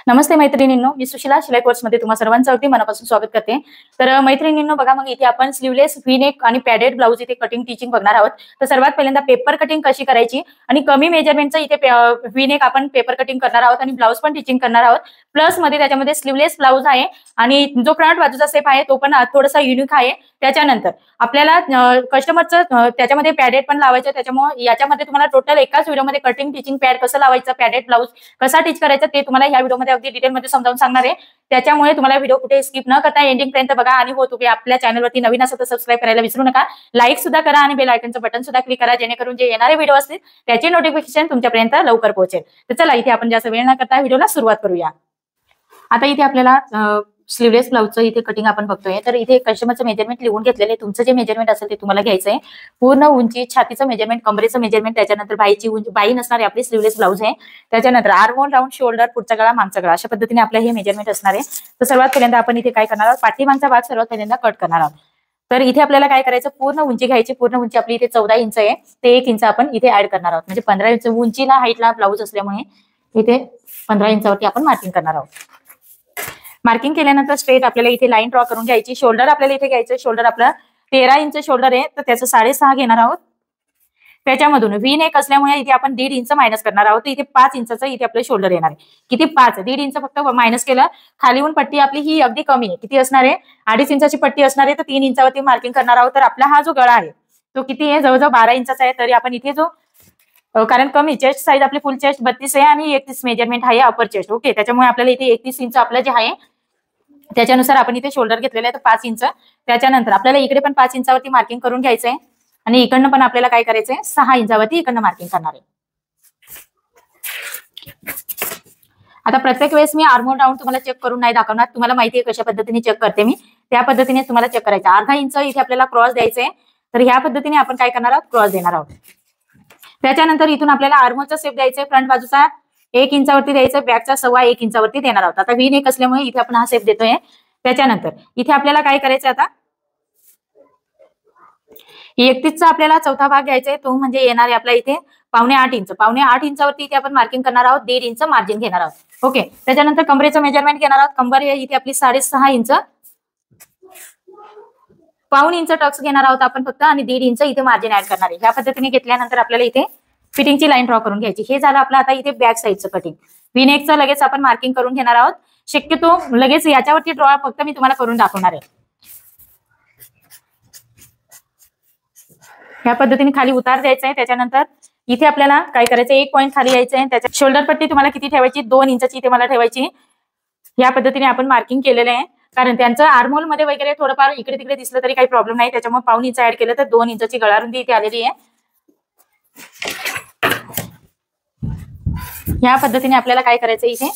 नमस्ते मैत्रिणींनो, मी सुशिला शिलाई कोर्समध्ये तुम्हा सर्वांचं अगदी मनापासून स्वागत करते। तर मैत्रिणींनो बघा, मग इथे आपण स्लीवलेस व्ही नेक आणि पॅडेड ब्लाउज इथे कटिंग टीचिंग बघणार आहोत। तर सर्वात पहिल्यांदा पेपर कटिंग कशी करायची आणि कमी मेजरमेंटचं इथे व्ही नेक आपण पेपर कटिंग करणार आहोत आणि ब्लाउज पण टीचिंग करणार आहोत। प्लस मध्ये त्याच्यामध्ये स्लीवलेस ब्लाउज आहे आणि जो फ्रंट बाजूचा शेप आहे तो पण थोडासा युनिक आहे। त्याच्यानंतर आपल्याला कस्टमरचं त्याच्यामध्ये पॅडेड पण लावायचं, त्याच्यामुळे याच्यामध्ये तुम्हाला टोटल एकाच व्हिडिओमध्ये कटिंग टीचिंग पॅड कसं लावायचं, पॅडेड ब्लाउज कसा टीच करायचा ते तुम्हाला या व्हिडिओमध्ये अगदी डिटेलमध्ये समजावून सांगणार आहे। त्याच्यामुळे तुम्हाला व्हिडिओ कुठे स्किप न करता एंडिंग पर्यंत बघा आणि हो तुम्ही आपल्या चॅनलवरती नवीन असेल तर सबस्क्राईब करायला विसरू नका। लाईक सुद्धा करा आणि बेल आयकॉनचं बटन सुद्धा क्लिक करा, जेणेकरून जे येणारे व्हिडिओ असतील त्याचे नोटिफिकेशन तुमच्यापर्यंत लवकर पोहोचेल। तर चला इथे आपण जास्त वेळ न करता व्हिडिओला सुरुवात करूया। आता इथे आपल्याला स्लीवलेस ब्लाउजचं इथे कटिंग आपण बघतोय। तर इथे कस्टमरचं मेजरमेंट लिहून घेतलेलं आहे। तुमचं जे मेजरमेंट असेल ते तुम्हाला घ्यायचं आहे। पूर्ण उंची, छातीचं मेजरमेंट, कमरेचं मेजरमेंट, त्याच्यानंतर बाईची उंची, बाई नसणारी आपली स्लीवलेस ब्लाउज आहे। त्याच्यानंतर आर्महोल, राऊंड शोल्डर, पुढचा गळा, मागचा गळा, अशा पद्धतीने आपलं हे मेजरमेंट असणार आहे। तर सर्वात पहिल्यांदा आपण इथे काय करणार आहोत, पाठीमागचा भाग सर्वात पहिल्यांदा कट करणार आहोत। तर इथे आपल्याला काय करायचं, पूर्ण उंची घ्यायची। पूर्ण उंची आपली इथे 14 इंच आहे, ते 1 इंच आपण इथे ऍड करणार आहोत। म्हणजे 15 इंच उंचीला हाईटला ब्लाउज असल्यामुळे इथे 15 इंचावरती आपण मार्किंग करणार आहोत। मार्किंग केल्यानंतर स्ट्रेट आपल्याला इथे लाईन ड्रॉ करून घ्यायची। शोल्डर आपल्याला इथे घ्यायचं, शोल्डर आपलं 13 इंच शोल्डर आहे, तर त्याचं 6.5 घेणार आहोत। त्याच्यामधून व्ही नेक असल्यामुळे इथे आपण 1.5 इंच मायनस करणार आहोत। इथे 5 इंचाचं इथे आपलं शोल्डर येणार आहे। किती? 5, 1.5 इंच फक्त मायनस केलं। खालीहून पट्टी आपली ही अगदी कमी आहे, किती असणार आहे, 2.5 इंचाची पट्टी असणार आहे, तर 3 इंचावरती मार्किंग करणार आहोत। तर आपला हा जो गळा आहे तो किती आहे, जवळजवळ 12 इंचाचा आहे। तरी आपण इथे जो कारण कमी चेस्ट साईज आपली फुल चेस्ट 32 आहे आणि 31 मेजरमेंट आहे अपर चेस्ट, ओके। त्याच्यामुळे आपल्याला इथे 31 इंच आपलं जे आहे त्याच्यानुसार आपण इथे शोल्डर घेतलेलं आहे, तर 5 इंच। त्याच्यानंतर आपल्याला इकडे पण 5 इंचावरती मार्किंग करून घ्यायचंय आणि इकडनं पण आपल्याला काय करायचंय, 6 इंचावरती इकडनं मार्किंग करणार आहे। आता प्रत्येक वेळेस मी आर्महोल राऊंड तुम्हाला चेक करून नाही दाखवणार, तुम्हाला माहिती आहे कशा पद्धतीने चेक करते मी, त्या पद्धतीने तुम्हाला चेक करायचं। अर्धा इंच इथे आपल्याला क्रॉस द्यायचंय, तर ह्या पद्धतीने आपण काय करणार आहोत, क्रॉस देणार आहोत। त्याच्यानंतर इथून आपल्याला आर्महोलचा शेप द्यायचा आहे, फ्रंट बाजूचा 1 इंचावरती द्यायचं, बॅकचा 1.25 इंचावरती देणार आहोत। आता व्ही नेक असल्यामुळे इथे आपण हा शेप देतोय। त्याच्यानंतर इथे आपल्याला काय करायचं, आता 31चा आपल्याला चौथा भाग घ्यायचा आहे, तो म्हणजे येणार आहे आपला इथे 7.25 इंच। 7.25 इंचावरती इथे आपण मार्किंग करणार आहोत, 1.5 इंच मार्जिन घेणार आहोत, ओके। त्याच्यानंतर कमरेचं मेजरमेंट घेणार आहोत। कंबर इथे आपली 6.5 इंच, 1.25 इंच टक्स घेणार आहोत आपण फक्त आणि 1.5 इंच इथे मार्जिन ऍड करणार आहे। ह्या पद्धतीने घेतल्यानंतर आपल्याला इथे फिटिंगची लाईन ड्रॉ करून घ्यायची। हे झालं आपलं आता इथे बॅक साईडचं कटिंग। व्ही नेकचं लगेच आपण मार्किंग करून घेणार आहोत। शक्यतो लगेच याच्यावरती ड्रॉ फक्त मी तुम्हाला करून दाखवणार आहे। ह्या पद्धतीने खाली उतार द्यायचा आहे। त्याच्यानंतर इथे आपल्याला काय करायचं, 1 पॉईंट खाली यायचं आहे। त्याच्या शोल्डर पट्टी तुम्हाला किती ठेवायची, 2 इंचाची इथे मला ठेवायची। या पद्धतीने आपण मार्किंग केलेलं आहे, कारण त्यांचं आर्महोल मध्ये वगैरे थोडंफार इकडे तिकडे दिसलं तरी काही प्रॉब्लेम नाही, त्याच्यामुळे 1.25 इंच ऍड केलं तर 2 इंचाची गळारुंदी इथे आलेली आहे। या पद्धतीने आपल्याला काय करायचं, इथे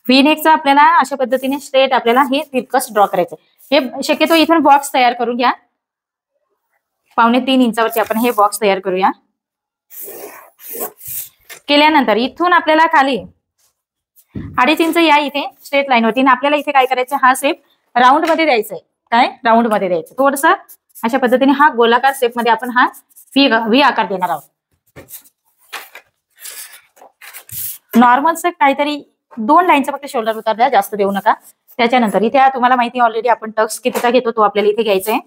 व्ही नेकचं आपल्याला अशा पद्धतीने स्ट्रेट आपल्याला हे तिरकस ड्रॉ करायचं। हे शक्यतो इथून बॉक्स तयार करून घ्या, 2.25 इंचावरती आपण हे बॉक्स तयार करूया। केल्यानंतर इथून आपल्याला खाली 2.5 इंच या इथे स्ट्रेट लाईन होती, आपल्याला इथे काय करायचं, हा शेप राऊंड मध्ये द्यायचा आहे। काय राऊंड मध्ये द्यायचं, थोडस अशा पद्धतीने हा गोलाकार शेप मध्ये आपण हा व्ही आकार देणार आहोत। नॉर्मल से काहीतरी 2 लाईनचा फक्त शोल्डर उतार द्या, जास्त देऊ नका। त्याच्यानंतर इथे तुम्हाला माहिती ऑलरेडी आपण टक्स कितीचा घेतो तो आपल्याला इथे घ्यायचा आहे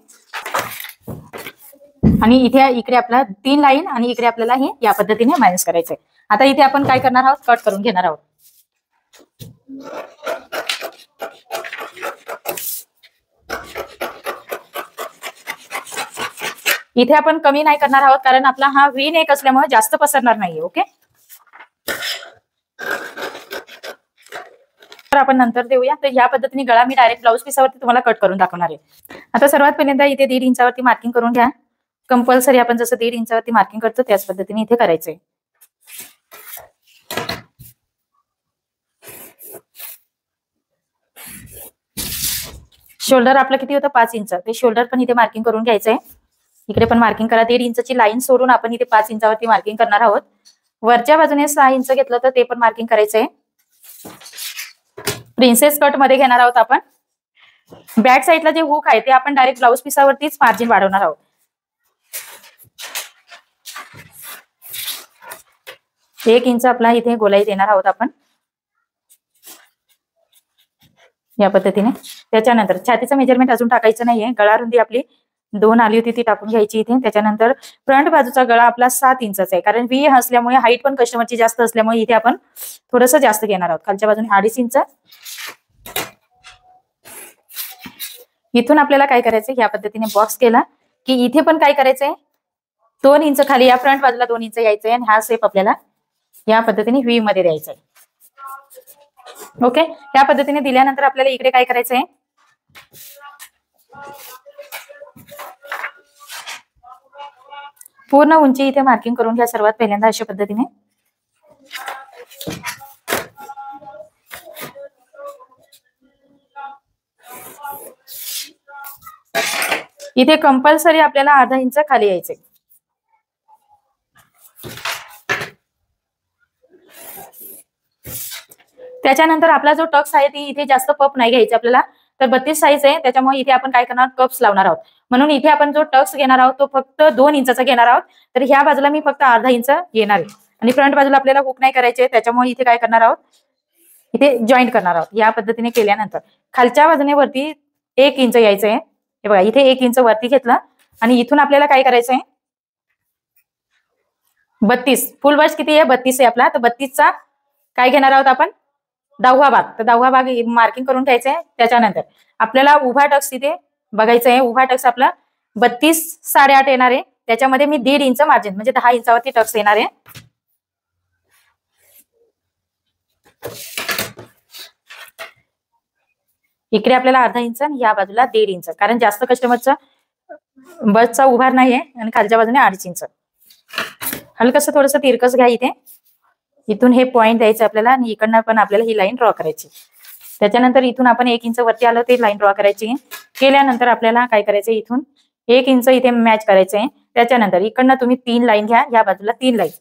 आणि इकडे आपला 3 लाईन आणि इकडे आपल्याला हे या पद्धतीने मायनस करायचंय। आता इथे आपण काय करणार आहोत, कट करून घेणार आहोत। इथे आपण कमी नाही करणार आहोत, कारण आपला हा व्ही नेक असल्यामुळे जास्त पसरणार नाहीये, ओके। तर आपण नंतर देऊया। तर या पद्धतीने गळा मी डायरेक्ट ब्लाऊज पीसावरती तुम्हाला कट करून दाखवणार आहे। आता सर्वात पहिल्यांदा इथे 1.5 इंचावरती मार्किंग करून घ्या। कंपल्सरी आपण जसं 1.5 इंचावरती मार्किंग करतो त्याच पद्धतीने इथे करायचंय। शोल्डर आपलं किती होतं, 5 इंच, ते शोल्डर पण इथे मार्किंग करून घ्यायचंय। इकडे पण मार्किंग करा, 1.5 इंचाची लाईन सोडून आपण इथे 5 इंचावरती मार्किंग करणार आहोत। वरच्या बाजूने 6 इंच घेतलं तर ते पण मार्किंग करायचंय। प्रिन्सेस कट मध्ये घेणार आहोत आपण। बॅक साईडला जे हुक आहे ते आपण डायरेक्ट ब्लाऊज पीसावरतीच मार्जिन वाढवणार आहोत। 1 इंच आपला इथे गोलाई देणार आहोत आपण। या पद्धतीने. त्याच्यानंतर छातीचं मेजरमेंट अजून टाकायचं नाहीये. गळा रुंदी आपली 2 आली होती ती टाकून घ्यायची इथे. त्याच्यानंतर फ्रंट बाजूचा गळा आपला 7 इंचाचा आहे, कारण व्ही असल्यामुळे हाईट पण कस्टमरची जास्त असल्यामुळे इथे आपण थोडंसं जास्त घेणार आहोत. खालच्या बाजूने 2.5 इंच. इथून आपल्याला काय करायचंय, या पद्धतीने बॉक्स केला की इथे पण काय करायचंय, 2 इंच खाली या फ्रंट बाजूला 2 इंच यायचंय आणि हा शेप आपल्याला या पद्धतीने व्ही मध्ये द्यायचा आहे. ओके, या पद्धतीने दिल्यानंतर आपल्याला इकडे काय करायचंय, पूर्ण उंची इथे मार्किंग करून घ्या सर्वात पहिल्यांदा अशा पद्धतीने. इथे कंपल्सरी आपल्याला 1/2 इंच खाली यायचे. त्याच्यानंतर आपला जो टक्स आहे ती इथे जास्त पप नाही घ्यायची आपल्याला, तर 32 साईज आहे त्याच्यामुळे इथे आपण काय करणार, कप्स लावणार आहोत. म्हणून इथे आपण जो टक्स घेणार आहोत तो फक्त 2 इंचाचा घेणार आहोत. तर ह्या बाजूला मी फक्त 1/2 इंच घेणार आहे आणि फ्रंट बाजूला आपल्याला हुक नाही करायचे, त्याच्यामुळे इथे काय करणार आहोत, इथे जॉईंट करणार आहोत. या पद्धतीने केल्यानंतर खालच्या बाजूने वरती 1 इंच यायचंय. हे बघा इथे 1 इंच वरती घेतलं आणि इथून आपल्याला काय करायचंय, 32 फुल बस्ट किती आहे, 32 आहे आपला. तर 32चा काय घेणार आहोत आपण, 10वा भाग. तर 10वा भाग मार्किंग करून घ्यायचंय. त्याच्यानंतर आपल्याला उभा टक्स इथे बघायचा आहे. उभा टक्स आपला 32 8.5 येणार आहे. त्याच्यामध्ये मी 1.5 इंच मार्जिन म्हणजे 10 इंचावरती टक्स येणार आहे. इकडे आपल्याला 1/2 इंच आणि या बाजूला 1.5 इंच, कारण जास्त कस्टमरचा बसचा उभार नाहीये आणि खालच्या बाजूने 2.5 इंच. हलकसं थोडंसं तिरकस घ्या इथे. इथून हे पॉईंट द्यायचं आपल्याला आणि इकडनं पण आपल्याला ही लाईन ड्रॉ करायची. त्याच्यानंतर इथून आपण 1 इंच वरती आलो ते लाईन ड्रॉ करायची. केल्यानंतर आपल्याला काय करायचं, इथून 1 इंच इथे मॅच करायचंय. त्याच्यानंतर इकडनं तुम्ही 3 लाईन घ्या, या बाजूला 3 लाईन.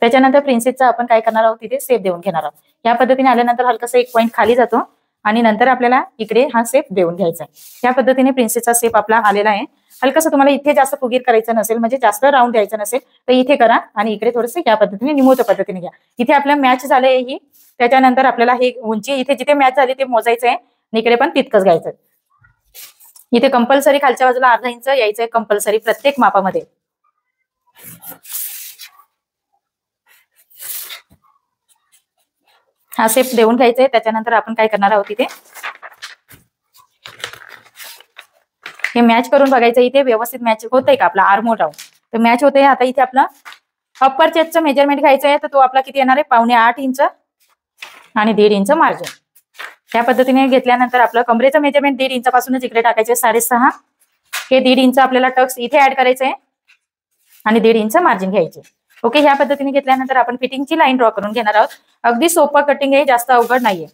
त्याच्यानंतर प्रिन्सेसचा आपण काय करणार आहोत, तिथे सेप देऊन घेणार आहोत. या पद्धतीने आल्यानंतर हलकासा 1 पॉईंट खाली जातो आणि नंतर आपल्याला इकडे हा सेप देऊन घ्यायचा आहे. या पद्धतीने प्रिन्सेसचा सेप आपला आलेला आहे. हलकसं तुम्हाला इथे जास्त फुगीर करायचं नसेल, म्हणजे जास्त राऊंड द्यायचं नसेल तर इथे करा आणि इकडे थोडंसं या पद्धतीने निमूळत्या पद्धतीने घ्या. इथे आपल्या मॅच झाले ही. त्याच्यानंतर आपल्याला हे उंची इथे जिथे मॅच झाली ते मोजायचं आहे आणि इकडे पण तितकंच घ्यायचं. इथे कंपल्सरी खालच्या बाजूला 1/2 इंच यायचंय कंपल्सरी प्रत्येक मापामध्ये. हा शेप देऊन घ्यायचा. त्याच्यानंतर आपण काय करणार आहोत, इथे हे मॅच करून बघायचं इथे व्यवस्थित मॅच होतंय का आपला आर्मोल राऊंड. तर मॅच होतंय. आता इथे आपला अप्पर चेस्टचं मेजरमेंट घ्यायचं आहे. तर तो आपला किती येणार आहे, 7.25 इंच आणि 1.5 इंच मार्जिन. या पद्धतीने घेतल्यानंतर आपलं कमरेचं मेजरमेंट 1.5 इंचापासूनच इकडे टाकायचे 6.5. हे 1.5 इंच आपल्याला टक्स इथे ऍड करायचंय आणि 1.5 इंच मार्जिन घ्यायचे. ओके, ह्या पद्धतीने घेतल्यानंतर आपण फिटिंगची लाईन ड्रॉ करून घेणार आहोत. अगदी सोपं कटिंग आहे, जास्त अवघड नाहीये.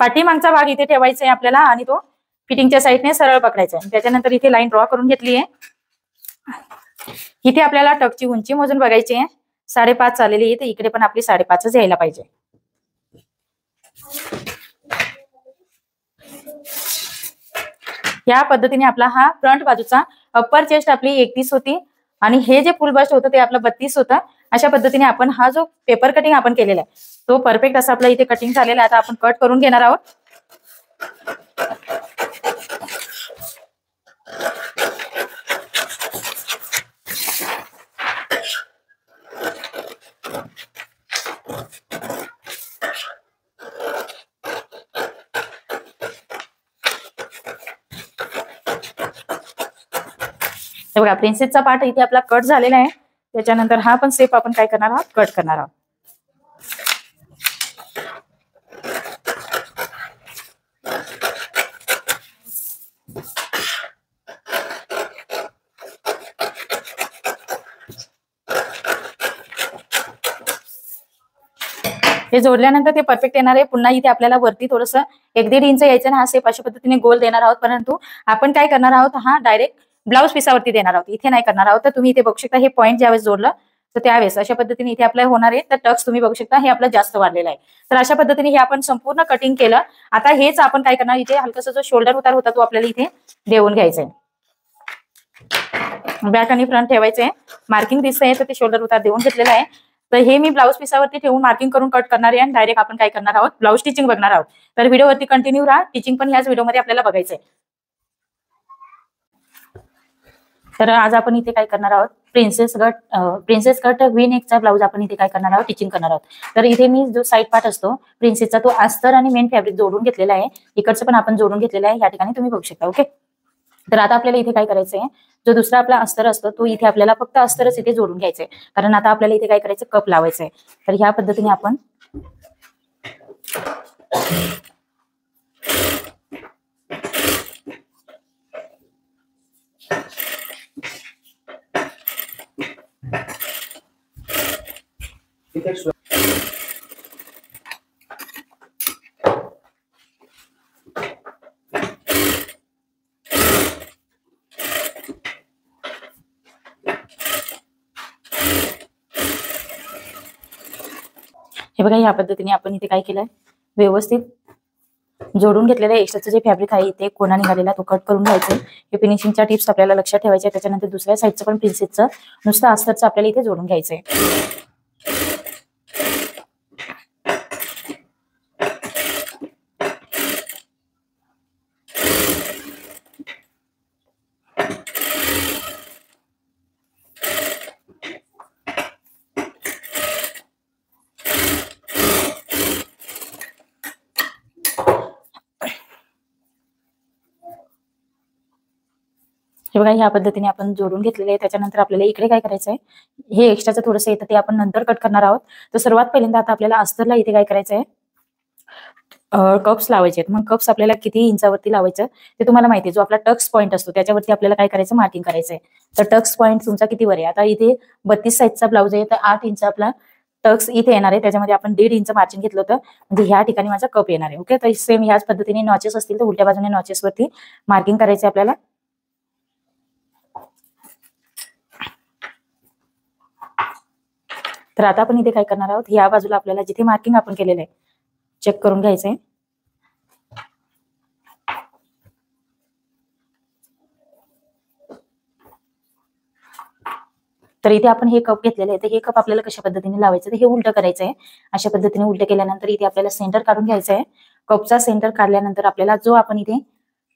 पाठीमागचा भाग इथे ठेवायचा आहे आपल्याला आणि तो फिटिंगच्या साईडने सरळ पकडायचा आहे. त्याच्यानंतर इथे लाईन ड्रॉ करून घेतली आहे. इथे आपल्याला टकची उंची मोजून बघायची आहे. 5.5 आलेली आहे, तर इकडे पण आपली 5.5च यायला पाहिजे. या पद्धतीने आपला हा फ्रंट बाजूचा अप्पर चेस्ट आपली 31 होती आणि हे जे फुल बस्ट होतं ते आपलं 32 होतं. अशा पद्धतीने आपण हा जो पेपर कटिंग आपण केलेला आहे तो परफेक्ट असा आपला इथे कटिंग झालेला आहे. आता आपण कट करून घेणार आहोत. हे बघा प्रिन्सेसचा पार्ट इथे आपला कट झालेला आहे. त्याच्यानंतर हा पण शेप आपण काय करणार आहोत, कट करणार आहोत. हे जोडल्यानंतर ते परफेक्ट येणार आहे. पुन्हा इथे आपल्याला वरती थोडंसं 1-1.5 इंच यायचं ना. हा शेप अशा पद्धतीने गोल देणार आहोत, परंतु आपण काय करणार आहोत, हा डायरेक्ट ब्लाऊज पिसावरती देणार आहोत, इथे नाही करणार आहोत. तर तुम्ही इथे बघू शकता हे पॉईंट ज्यावेळेस जोडलं तर त्यावेळेस अशा पद्धतीने इथे आपल्याला होणार आहे. तर टक्स तुम्ही बघू शकता हे आपलं जास्त वाढलेलं आहे. तर अशा पद्धतीने हे आपण संपूर्ण कटिंग केलं. आता हेच आपण काय करणार, इथे हलकासा जो शोल्डर उतार होता तो आपल्याला इथे देऊन घ्यायचा आहे. बॅक आणि फ्रंट ठेवायचे. मार्किंग दिसतंय तर ते शोल्डर उतार देऊन घेतलेला आहे. तर हे मी ब्लाऊज पिसावरती ठेवून मार्किंग करून कट करणार आहे आणि डायरेक्ट आपण काय करणार आहोत, ब्लाऊज स्टिचिंग बघणार आहोत. तर व्हिडिओवरती कंटिन्यू राहा, टीचिंग पण ह्याच व्हिडिओमध्ये आपल्याला बघायचंय. तर आज आपण इथे काय करणार आहोत, प्रिन्सेस कट व्ही नेकचा ब्लाऊज आपण इथे काय करणार आहोत, टीचिंग करणार आहोत. तर इथे मी जो साईड पार्ट असतो प्रिन्सेसचा तो अस्तर आणि मेन फॅब्रिक जोडून घेतलेला आहे. इकडचं पण आपण जोडून घेतलेलं आहे, या ठिकाणी तुम्ही बघू शकता. ओके, तर आता आपल्याला इथे काय करायचंय, जो दुसरा आपला अस्तर असतो तो इथे आपल्याला फक्त अस्तरच इथे जोडून घ्यायचंय, कारण आता आपल्याला इथे काय करायचं, कप लावायचंय. तर ह्या पद्धतीने आपण हे बघा, ह्या पद्धतीने आपण इथे काय केलंय, व्यवस्थित जोडून घेतलेलं एक्स्ट्राचं जे फॅब्रिक आहे इथे कोणा निघालेला तो कट करून घ्यायचं. हे फिनिशिंगच्या टिप्स आपल्याला लक्षात ठेवायच्या. त्याच्यानंतर दुसऱ्या साईडचं पण प्रिन्सेसचं नुसतं अस्तरचं आपल्याला इथे जोडून घ्यायचंय. हे बघा, ह्या पद्धतीने आपण जोडून घेतलेले आहे. त्याच्यानंतर आपल्याला इकडे काय करायचं आहे, हे एक्स्ट्राचं थोडंसं येतं ते आपण नंतर कट करणार आहोत. तर सर्वात पहिल्यांदा आता आपल्याला अस्तरला इथे काय करायचं आहे, कप्स लावायचे आहेत. मग कप्स आपल्याला किती इंचावरती लावायचं ते तुम्हाला माहिती आहे. जो आपला टक्स पॉईंट असतो त्याच्यावरती आपल्याला काय करायचं, मार्किंग करायचंय. तर टक्स पॉईंट तुमचा कितीवर आहे, आता इथे 32 साईजचा ब्लाऊज आहे, तर 8 इंच आपला टक्स इथे येणार आहे. त्याच्यामध्ये आपण 1.5 इंच मार्जिन घेतलं होतं, म्हणजे ह्या ठिकाणी माझा कप येणार आहे. ओके, तर सेम ह्याच पद्धतीने नॉचेस असतील तर उलट्या बाजूने नॉचेसवरती मार्किंग करायचे आपल्याला. तर आता आपण इथे काय करणार आहोत, या बाजूला आपल्याला जिथे मार्किंग आपण केलेलं आहे चेक करून घ्यायचंय. तर इथे आपण हे कप घेतलेले आहे, तर हे कप आपल्याला कशा पद्धतीने लावायचं, तर हे उलटं करायचं आहे. अशा पद्धतीने उलटं केल्यानंतर इथे आपल्याला सेंटर काढून घ्यायचं आहे. कपचा सेंटर काढल्यानंतर आपल्याला जो आपण इथे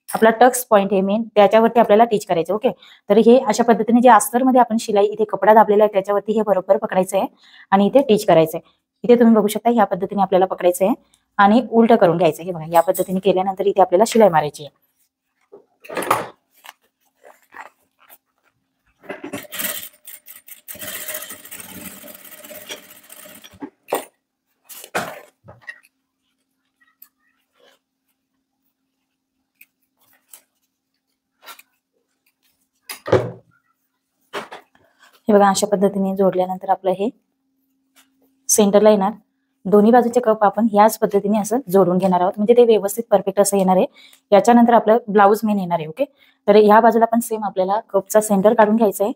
आपला टक्स पॉईंट आहे मेन त्याच्यावरती आपल्याला टीच करायचं. ओके, तर हे अशा पद्धतीने जे अस्तरमध्ये आपण शिलाई इथे कपडा दाबलेला आहे त्याच्यावरती हे बरोबर पकडायचं आहे आणि इथे टीच करायचंय. इथे तुम्ही बघू शकता, ह्या पद्धतीने आपल्याला पकडायचं आहे आणि उलटं करून घ्यायचं. हे बघा, या पद्धतीने केल्यानंतर इथे आपल्याला शिलाई मारायची आहे. हे बघा, अशा पद्धतीने जोडल्यानंतर आपलं हे सेंटरला येणार. दोन्ही बाजूचे कप आपण ह्याच पद्धतीने असं जोडून घेणार आहोत, म्हणजे ते व्यवस्थित परफेक्ट असं येणार आहे. याच्यानंतर आपलं ब्लाऊज मेन येणार आहे. ओके, तर ह्या बाजूला पण सेम आपल्याला कपचा सेंटर काढून घ्यायचा आहे.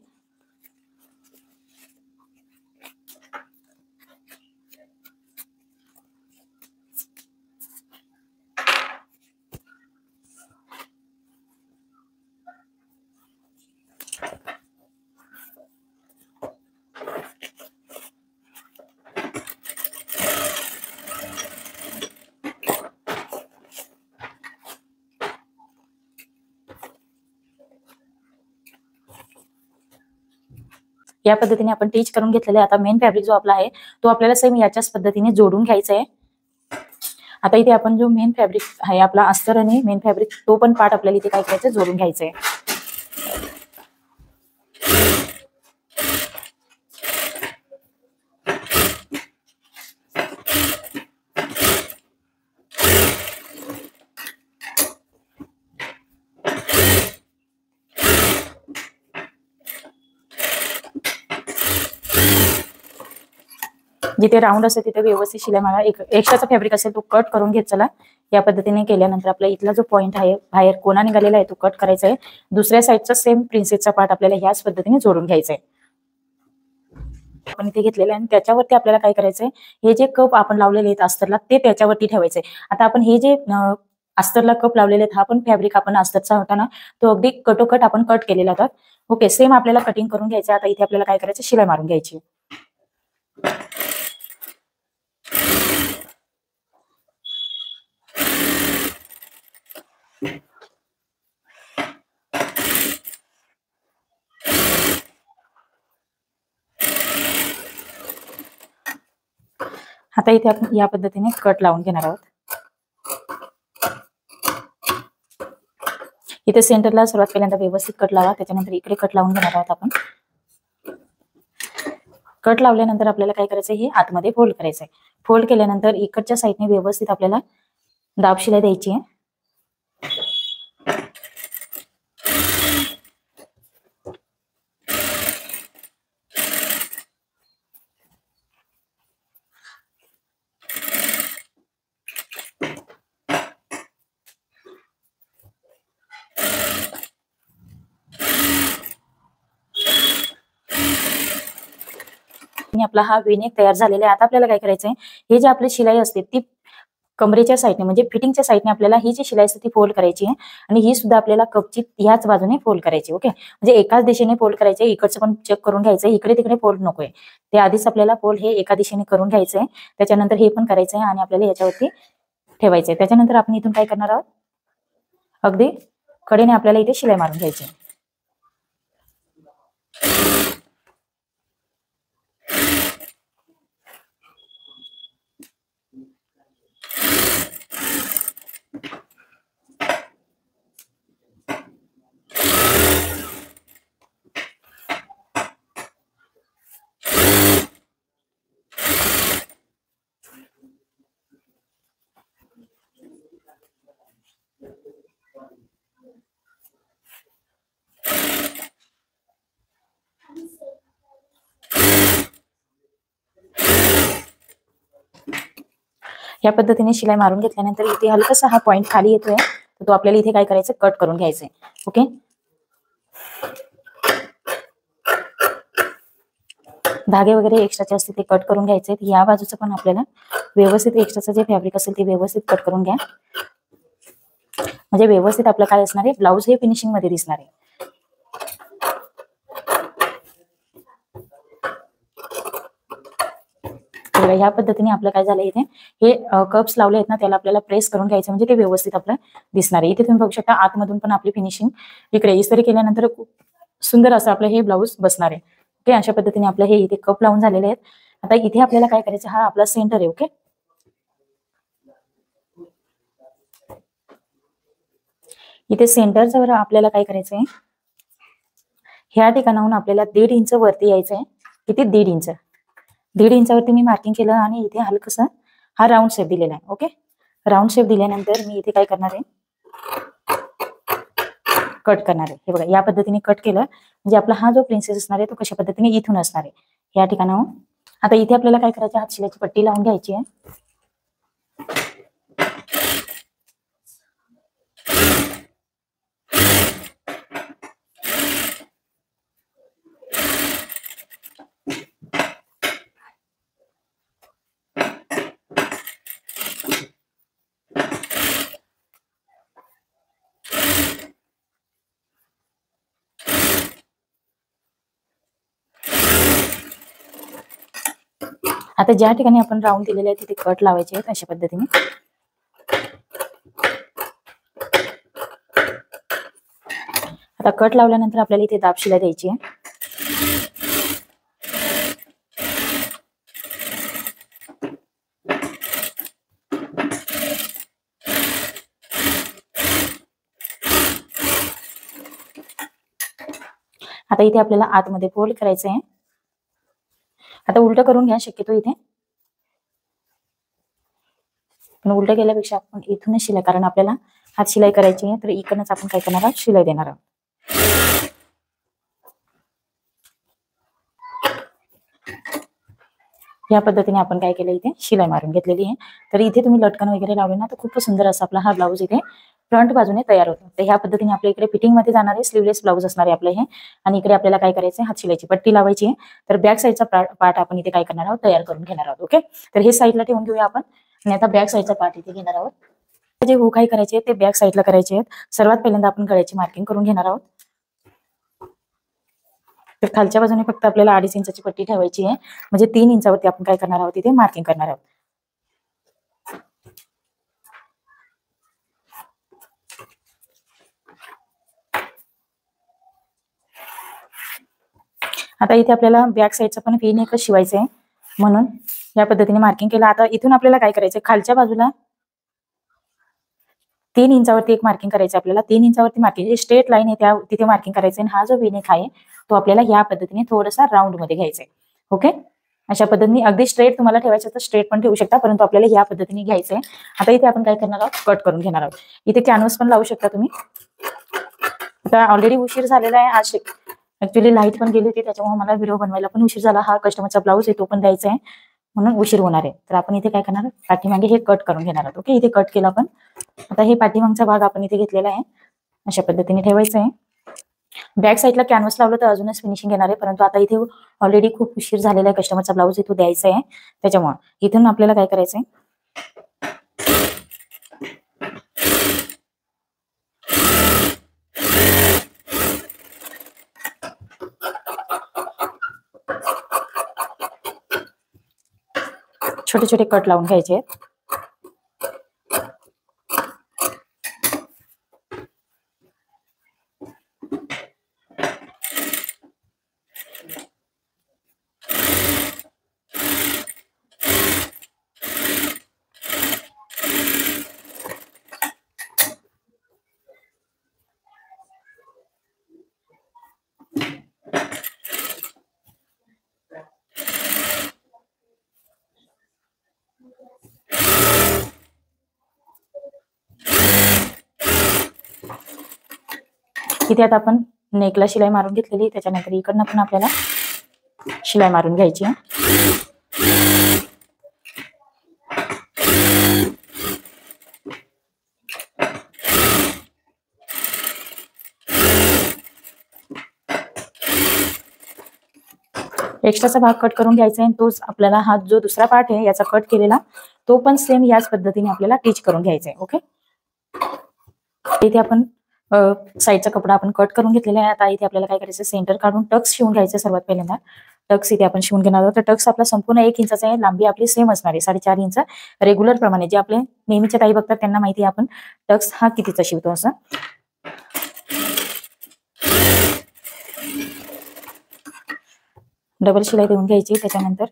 या पद्धतीने आपण टीच करून घेतलेला आहे. आता मेन फॅब्रिक जो आपला आहे तो आपल्याला सेम याच्याच पद्धतीने जोडून घ्यायचा आहे. आता इथे आपण जो मेन फॅब्रिक आहे आपला अस्तर आणि मेन फॅब्रिक तो पण पार्ट आपल्याला इथे काय करायचं, जोडून घ्यायचा आहे. जिथे राऊंड असेल तिथे व्यवस्थित शिलाई मारा. एक एक्स्ट्राचा फॅब्रिक असेल तो कट करून घेत चला. या पद्धतीने केल्यानंतर आपला इथला जो पॉईंट आहे बाहेर कोणा निघालेला आहे तो कट करायचा आहे. दुसऱ्या साईडचा सेम प्रिन्सेसचा पार्ट आपल्याला ह्याच पद्धतीने जोडून घ्यायचा आहे. आपण इथे घेतलेलं आहे आणि त्याच्यावरती आपल्याला काय करायचंय, हे जे कप आपण लावलेले आहेत अस्तरला ते त्याच्यावरती ठेवायचंय. आता आपण हे जे अस्तरला कप लावलेले आहेत हा पण फॅब्रिक आपण अस्तरचा होता ना तो अगदी कटोकट आपण कट केलेला होता. ओके, सेम आपल्याला कटिंग करून घ्यायचं. आता इथे आपल्याला काय करायचं, शिलाई मारून घ्यायची. आता इथे आपण या पद्धतीने कट लावून घेणार आहोत. इथे सेंटरला सर्वात पहिल्यांदा व्यवस्थित कट लावा, त्याच्यानंतर इकडे कट लावून घेणार आहोत आपण. कट लावल्यानंतर आपल्याला काय करायचं, हे आतमध्ये फोल्ड करायचंय. फोल्ड केल्यानंतर इकडच्या साईडने व्यवस्थित आपल्याला दाब शिलाई द्यायची आहे. आपला हा वी-नेक तयार झालेला आहे. आता आपल्याला काय करायचंय, हे जे आपली शिलाई असते ती कमरेच्या साईडने म्हणजे फिटिंगच्या साईडने आपल्याला ही जी शिलाई असते ती फोल्ड करायची आहे आणि ही सुद्धा आपल्याला कपची ह्याच बाजूने फोल्ड करायची. ओके, म्हणजे एकाच दिशेने फोल्ड करायचे. इकडचं पण चेक करून घ्यायचं, इकडे तिकडे फोल्ड नकोय. ते आधीच आपल्याला फोल्ड हे एका दिशेने करून घ्यायचंय, त्याच्यानंतर हे पण करायचंय आणि आपल्याला याच्यावरती ठेवायचंय. त्याच्यानंतर आपण इथून काय करणार आहोत, अगदी कडेने आपल्याला इथे शिलाई मारून घ्यायची. या पद्धतीने शिलाई मारून घेतल्यानंतर इथे हलकासा हा पॉइंट खाली येतोय, तर तो आपल्याला इथे काय करायचं, कट करून घ्यायचंय. ओके, धागे वगैरे एक्स्ट्राचे असते ते कट करून घ्यायचे. या बाजूचं पण आपल्याला व्यवस्थित एक्स्ट्राचं जे फॅब्रिक असेल ते व्यवस्थित कट करून घ्या, म्हणजे व्यवस्थित आपलं काय असणार आहे, ब्लाऊज हे फिनिशिंग मध्ये दिसणार आहे. ह्या पद्धतीने आपलं काय झालं, इथे हे कप्स लावले आहेत ना, त्याला आपल्याला प्रेस करून घ्यायचं, म्हणजे ते व्यवस्थित आपलं दिसणार आहे. इथे तुम्ही बघू शकता आतमधून पण आपली फिनिशिंग इकडे इस्त्री केल्यानंतर खूप सुंदर असं आपलं हे ब्लाऊज बसणार आहे. ओके, अशा पद्धतीने आपलं हे इथे कप लावून झालेले आहेत. आता इथे आपल्याला काय करायचं, हा आपला सेंटर आहे. ओके, इथे सेंटरवर आपल्याला काय करायचंय, ह्या ठिकाणाहून आपल्याला 1.5 इंच वरती यायचंय. किती, 1.5 इंच. 1.5 इंचावरती मी मार्किंग केलं आणि इथे हलकसा हा राऊंड शेप दिलेला आहे. ओके, राऊंड शेप दिल्यानंतर मी इथे काय करणार आहे, कट करणार आहे. हे बघा, या पद्धतीने कट केलं म्हणजे आपला हा जो प्रिन्सेस असणार आहे तो कशा पद्धतीने इथून असणार आहे, या ठिकाणाहून. आता इथे आपल्याला काय करायचं, हात शिलाईची पट्टी लावून घ्यायची आहे. आता ज्या ठिकाणी आपण राऊंड दिलेले आहे तिथे कट लावायचे आहेत अशा पद्धतीने. आता कट लावल्यानंतर आपल्याला इथे दाब शिलाई द्यायची आहे. आता इथे आपल्याला आतमध्ये फोल्ड करायचं आहे. आता उलट करून घ्या शक्यतो इथे, पण उलट केल्यापेक्षा आपण इथूनच शिलाई, कारण आपल्याला हात शिलाई करायची आहे, तर इकडनंच आपण काय करणार आहोत, शिलाई देणार आहोत. या पद्धतीने आपण काय केलं, इथे शिलाई मारून घेतलेली आहे. तर इथे तुम्ही लटकन वगैरे लावले ना तर खूपच सुंदर असा आपला हा ब्लाऊज इथे फ्रंट बाजूने तयार होतो. तर ह्या पद्धतीने आपल्या इकडे फिटिंग मध्ये जाणारे स्लीवलेस ब्लाऊज असणार आहे आपलं हे. आणि इकडे आपल्याला काय करायचं, हात शिलाईची पट्टी लावायची आहे. तर बॅक साईडचा पार्ट आपण इथे काय करणार आहोत, तयार करून घेणार आहोत. ओके, तर हे साईडला ठेवून घेऊया आपण आणि आता बॅक साईडचा पार्ट इथे घेणार आहोत. जे हुक काय करायचे ते बॅक साईडला करायचे आहेत. सर्वात पहिल्यांदा आपण गळ्याची मार्किंग करून घेणार आहोत. तर खालच्या बाजूने फक्त आपल्याला 2.5 इंचाची पट्टी ठेवायची आहे, म्हणजे 3 इंचावरती आपण काय करणार आहोत, इथे मार्किंग करणार आहोत. आता इथे आपल्याला बॅक साईडचा पण वी नेकच शिवायचं आहे, म्हणून या पद्धतीने मार्किंग केलं. आता इथून आपल्याला काय करायचं, खालच्या बाजूला 3 इंचावरती एक मार्किंग करायचं आपल्याला. 3 इंचावरती मार्किंग, स्ट्रेट लाईन आहे त्या तिथे मार्किंग करायचं. आणि हा जो V-नेक आहे तो आपल्याला या पद्धतीने थोडासा राऊंड मध्ये घ्यायचा आहे. ओके, अशा पद्धतीने अगदी स्ट्रेट तुम्हाला ठेवायचं तर स्ट्रेट पण ठेवू शकता, परंतु आपल्याला या पद्धतीने घ्यायचंय. आता इथे आपण काय करणार आहोत, कट करून घेणार आहोत. इथे कॅनव्हास पण लावू शकता तुम्ही. आता ऑलरेडी उशीर झालेला आहे आज, ऍक्च्युली लाईट पण गेली होती त्याच्यामुळे मला व्हिडिओ बनवायला पण उशीर झाला. हा कस्टमरचा ब्लाऊज आहे तो पण द्यायचा आहे म्हणून उशीर होणार आहे. तर आपण इथे काय करणार, पाठीमागे हे कट करून घेणार आहोत. ओके, इथे कट केला आपण. आता हे पाठीमागचा भाग आपण इथे घेतलेला आहे, अशा पद्धतीने ठेवायचं आहे. बॅक साईडला कॅनव्हास लावलं तर अजूनच फिनिशिंग येणार आहे, परंतु आता इथे ऑलरेडी खूप उशीर झालेला आहे. कस्टमरचा ब्लाऊज इथं द्यायचा आहे त्याच्यामुळे इथून आपल्याला काय करायचंय, छोटे छोटे कट लावून घ्यायचे आहेत. इथे आता आपण नेकला शिलाई मारून घेतलेली, त्याच्यानंतर इकडनं पण आपल्याला शिलाई मारून घ्यायची आहे. एक्स्ट्राचा भाग कट करून घ्यायचा आहे. तोच आपल्याला हा जो दुसरा पार्ट आहे याचा कट केलेला तो पण सेम याच पद्धतीने आपल्याला टिच करून घ्यायचा आहे. ओके, इथे आपण साईडचा कपडा आपण कट करून घेतलेला आहे. आता इथे आपल्याला काय करायचं, सेंटर काढून टक्स शिवून घ्यायचं. सर्वात पहिल्यांदा टक्स इथे आपण शिवून घेणार आहोत. तर टक्स आपला संपूर्ण 1 इंचाचा आहे, लांबी आपली सेम असणार आहे 4.5 इंच. रेग्युलर प्रमाणे जे आपले नेहमीच्या ताई बघतात त्यांना माहिती आहे आपण टक्स हा कितीचा शिवतो असं. डबल शिलाई देऊन घ्यायची. त्याच्यानंतर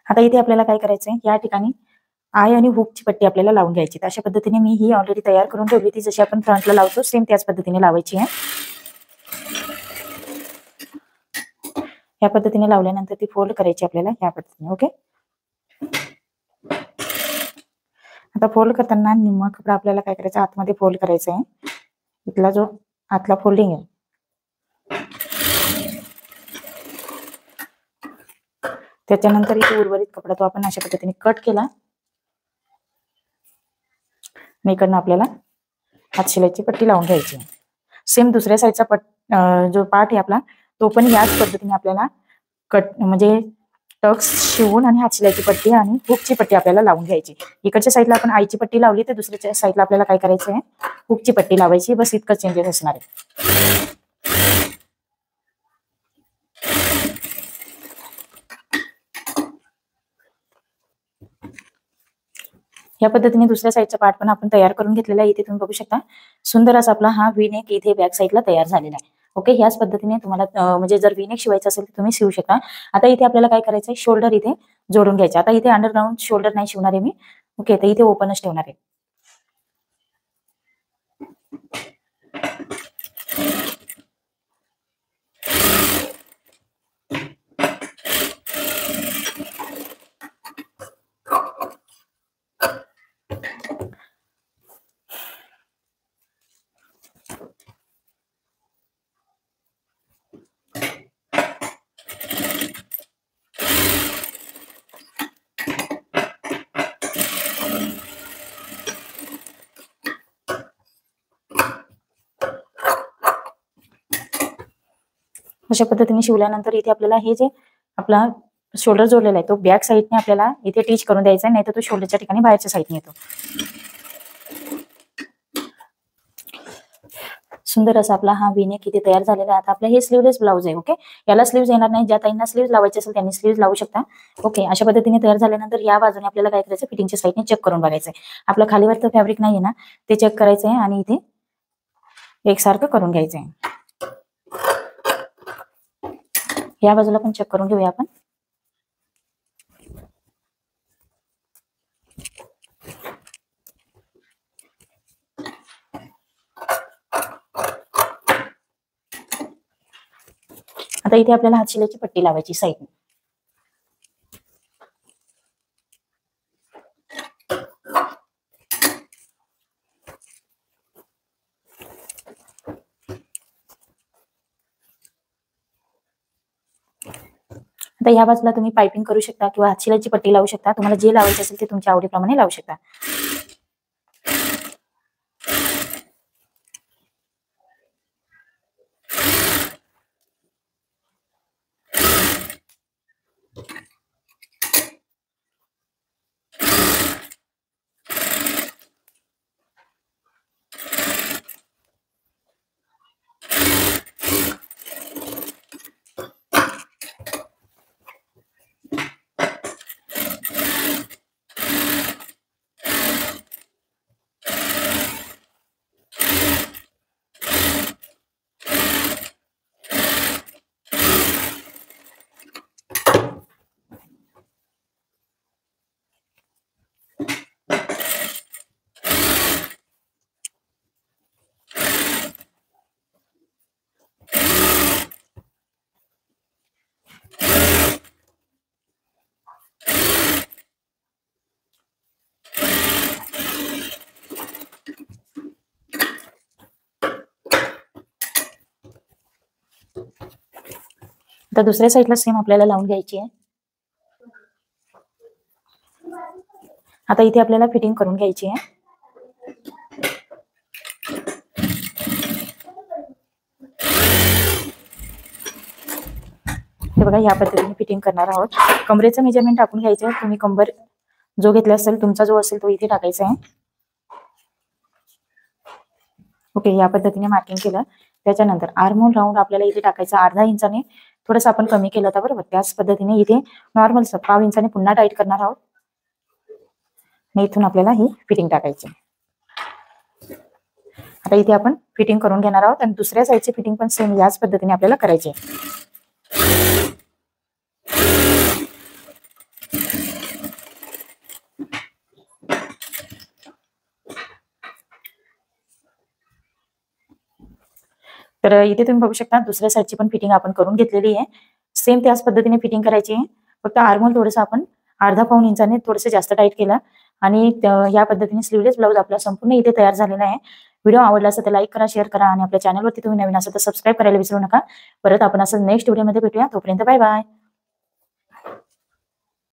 आता इथे आपल्याला काय करायचंय, या ठिकाणी आय आणि हुकची पट्टी आपल्याला लावून घ्यायची. अशा पद्धतीने मी ही ऑलरेडी तयार करून ठेवली ती, जशी आपण फ्रंटला लावतो सेम त्याच पद्धतीने लावायची आहे. या पद्धतीने लावल्यानंतर ती फोल्ड करायची आपल्याला या पद्धतीने. ओके, आता फोल्ड करताना निम्मा कपडा आपल्याला काय करायचं, आतमध्ये फोल्ड करायचा आहे. इथला जो आतला फोल्डिंग आहे त्याच्यानंतर इथे उर्वरित कपडा तो आपण अशा पद्धतीने कट केला. इकडनं आपल्याला हात शिलाईची पट्टी लावून घ्यायची. सेम दुसऱ्या साईडचा जो पार्ट आहे आपला तो पण याच पद्धतीने आपल्याला कट म्हणजे टक्स शिवून आणि हात शिलाईची पट्टी आणि हुकची पट्टी आपल्याला लावून घ्यायची. इकडच्या साईडला आपण आईची पट्टी लावली तर दुसऱ्या साईडला आपल्याला काय करायचं आहे, हुकची पट्टी लावायची. बस इतकं चेंजेस असणार आहे. या पद्धतीने दुसऱ्या साईडचा पार्ट पण आपण तयार करून घेतलेला आहे. इथे तुम्ही बघू शकता सुंदर असा आपला हा V-नेक इथे बॅक साईडला तयार झालेला आहे. ओके, ह्याच पद्धतीने तुम्हाला म्हणजे जर V-नेक शिवायचं असेल तर तुम्ही शिवू शकता. आता इथे आपल्याला काय करायचं आहे, शोल्डर इथे जोडून घ्यायचे. आता इथे अंडरग्राऊंड शोल्डर नाही शिवणार आहे मी. ओके, तर इथे ओपनच ठेवणार आहे. अशा पद्धतीने शिवल्यानंतर इथे आपल्याला हे जे आपला शोल्डर जोडलेला आहे तो बॅक साईडने आपल्याला इथे टीच करून द्यायचा आहे, नाही तर तो शोल्डरच्या ठिकाणी बाहेरच्या साईडने येतो. सुंदर असा आपला हा V-नेक इथे तयार झालेला आहे. आता आपलं हे स्लीवलेस ब्लाऊज आहे. ओके, याला स्लीव्ह येणार नाही. ज्या ताईंना स्लीव्ह लावायचे असेल त्यांनी स्लीव्ह लावू शकता. ओके, अशा पद्धतीने तयार झाल्यानंतर या बाजूने आपल्याला काय करायचं, फिटिंगच्या साईडने चेक करून बघायचं आहे. आपलं खालीवरचं फॅब्रिक नाहीये ना ते चेक करायचं आहे आणि इथे एकसारखं करून घ्यायचं आहे. या बाजूला पण चेक करून घेऊया आपण. आता इथे आपल्याला हात शिलाईची पट्टी लावायची साईडने. आता या बाजूला तुम्ही पाइपिंग करू शकता किंवा हात शिलाईची पट्टी लावू शकता. तुम्हाला जे लावायचे असेल ते तुमच्या आवडीप्रमाणे लावू शकता. आता दुसऱ्या साईडला सेम आपल्याला लावून घ्यायची आहे. आता इथे आपल्याला फिटिंग करून घ्यायची आहे. हे बघा, या पद्धतीने फिटिंग करणार आहोत. कमरेचं मेजरमेंट टाकून घ्यायचं. तुम्ही कंबर जो घेतला असेल, तुमचा जो असेल तो इथे टाकायचा आहे. ओके, या पद्धतीने मार्किंग केलं. त्याच्यानंतर आर्महोल राऊंड आपल्याला इथे टाकायचा. अर्धा इंचाने थोडंसं आपण कमी केलं होतं बरोबर. त्याच पद्धतीने इथे नॉर्मल 1/4 इंचाने पुन्हा टाईट करणार आहोत. आणि इथून आपल्याला ही फिटिंग टाकायची. आता इथे आपण फिटिंग करून घेणार आहोत आणि दुसऱ्या साईडची फिटिंग पण सेम याच पद्धतीने आपल्याला करायची आहे. तर इथे तुम्ही बघू शकता दुसऱ्या साईडची पण फिटिंग आपण करून घेतलेली आहे. सेम त्याच पद्धतीने फिटिंग करायची आहे. फक्त आर्महोल थोडंसं आपण अर्धा पाऊण इंचाने थोडंसं जास्त टाईट केलं आणि या पद्धतीने स्लीवलेस ब्लाऊज आपला संपूर्ण इथे तयार झालेला आहे. व्हिडिओ आवडला असेल तर लाईक करा, शेअर करा आणि आपल्या चॅनलवरती तुम्ही नवीन असेल तर सबस्क्राईब करायला विसरू नका. परत आपण असं नेक्स्ट व्हिडिओमध्ये भेटूया. तोपर्यंत बाय बाय.